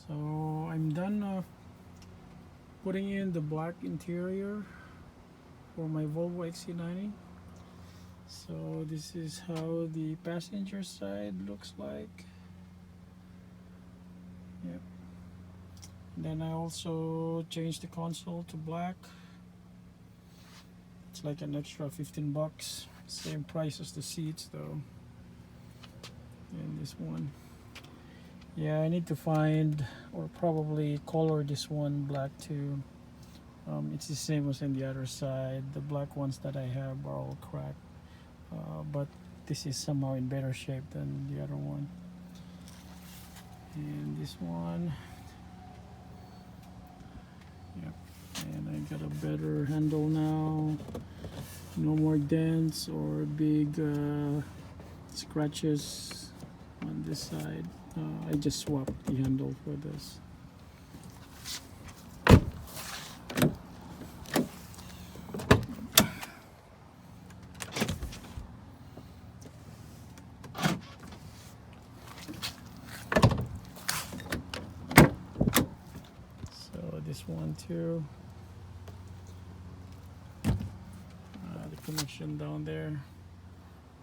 So I'm done putting in the black interior for my Volvo XC90. So this is how the passenger side looks like. Yep. Then I also changed the console to black. It's like an extra 15 bucks. Same price as the seats though. And this one. Yeah, I need to find or probably color this one black too. It's the same as in the other side. The black ones that I have are all cracked. But this is somehow in better shape than the other one. And this one. Yep. And I got a better handle now. No more dents or big scratches on this side. I just swapped the handle for this. So this one too. The connection down there.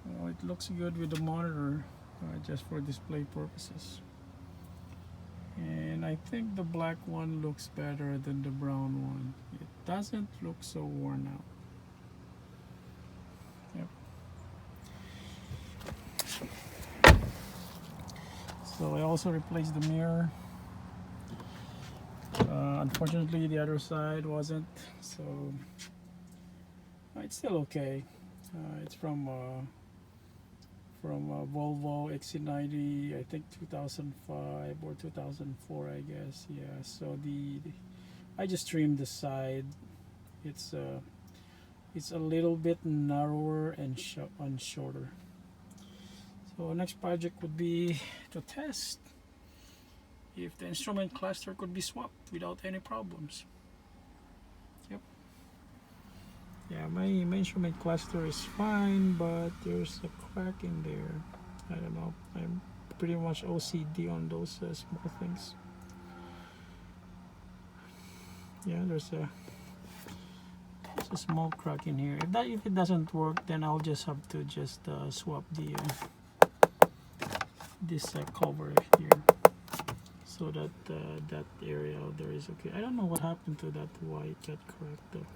Well, it looks good with the monitor. Just for display purposes, and I think the black one looks better than the brown one. It doesn't look so worn out. Yep. So I also replaced the mirror. Unfortunately the other side wasn't, so it's still okay. It's from Volvo XC90, I think 2005 or 2004, I guess. Yeah. So I just trimmed the side. It's a little bit narrower and shorter. So next project would be to test if the instrument cluster could be swapped without any problems. Yep. Yeah, my instrument cluster is fine, but there's a crack in there. I don't know. I'm pretty much OCD on those small things. Yeah, there's a small crack in here. If it doesn't work, then I'll just have to just swap the this cover here, so that that area there is okay. I don't know what happened to that, why it got cracked though.